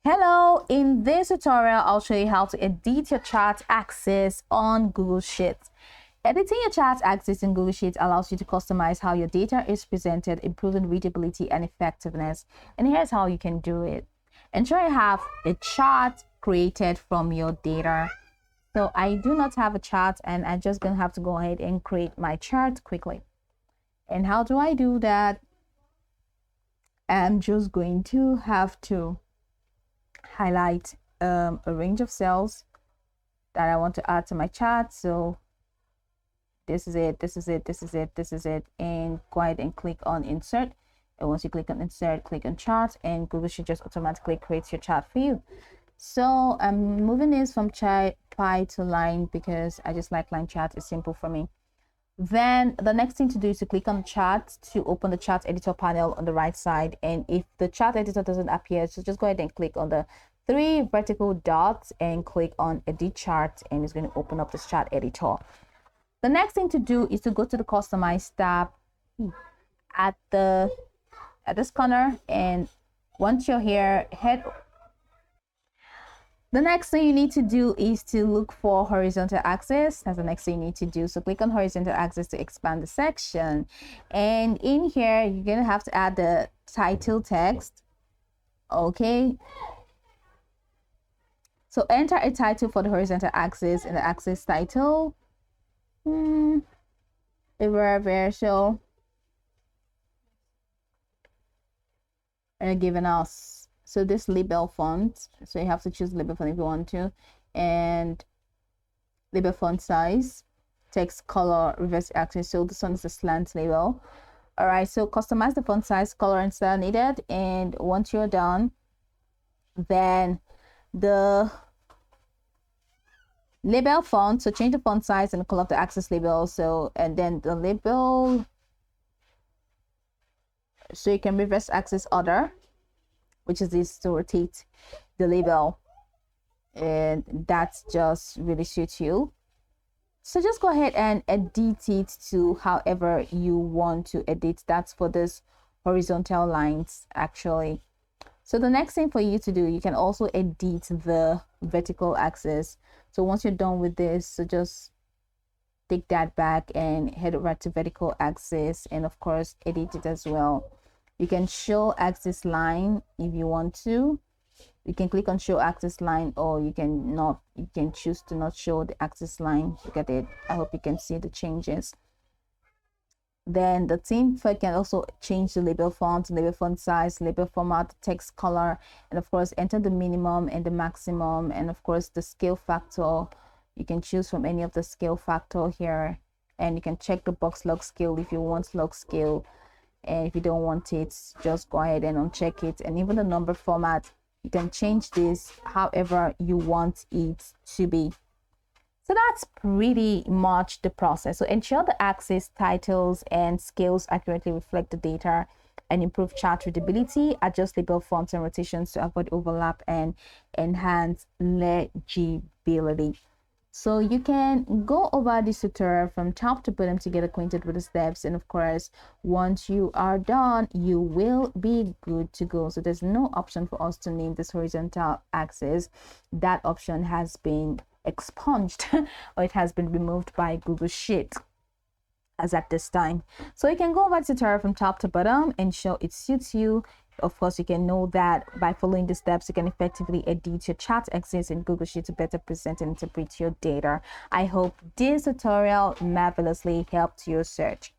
Hello, in this tutorial, I'll show you how to edit your chart axis on Google Sheets. Editing your chart axis in Google Sheets allows you to customize how your data is presented, improving readability and effectiveness. And here's how you can do it. Ensure you have a chart created from your data. So I do not have a chart, and I'm just going to have to go ahead and create my chart quickly. And how do I do that? I'm just going to have to highlight a range of cells that I want to add to my chart. So this is it, this is it, this is it, this is it, and go ahead and click on insert. And once you click on insert, click on chart, and Google should just automatically create your chart for you. So I'm moving this from pie to line because I just like line chart. It's simple for me. Then the next thing to do is to click on the chart to open the chart editor panel on the right side. And if the chart editor doesn't appear, so just go ahead and click on the 3 vertical dots and click on edit chart, and it's going to open up this chart editor. The next thing to do is to go to the customize tab at this corner, and once you're here, the next thing you need to do is to look for horizontal axis. That's the next thing you need to do. So click on horizontal axis to expand the section. And in here, you're going to have to add the title text. Okay. So enter a title for the horizontal axis in the axis title. Reversal. And given us. So this label font, so you have to choose label font if you want to, and label font size, text color, reverse axis. So this one is a slant label. All right, so customize the font size, color, and style needed. And once you're done, then the label font, so change the font size and color of the axis label. So, and then the label, so you can reverse axis order, which is this to rotate the label, and that's just really suits you. So just go ahead and edit it to however you want to edit. That's for this horizontal lines actually. So the next thing for you to do, you can also edit the vertical axis. So once you're done with this, so just take that back and head over to vertical axis, and of course edit it as well. You can show axis line if you want to. You can click on show axis line, or you can choose to not show the axis line. Look at it. I hope you can see the changes. Then the theme can also change the label font, label font size, label format, text color, and of course enter the minimum and the maximum, and of course the scale factor. You can choose from any of the scale factor here, and you can check the box log scale if you want log scale. And if you don't want it, just go ahead and uncheck it. And even the number format, you can change this however you want it to be. So that's pretty much the process. So ensure the axis, titles, and scales accurately reflect the data, and improve chart readability. Adjust label fonts and rotations to avoid overlap and enhance legibility. So you can go over this tutorial from top to bottom to get acquainted with the steps, and of course once you are done, you will be good to go. So there's no option for us to name this horizontal axis. That option has been expunged or it has been removed by Google Sheets as at this time. So you can go over the tutorial from top to bottom and show it suits you. Of course, you can know that by following the steps, you can effectively edit your chart axis in Google Sheets to better present and interpret your data. I hope this tutorial marvelously helped your search.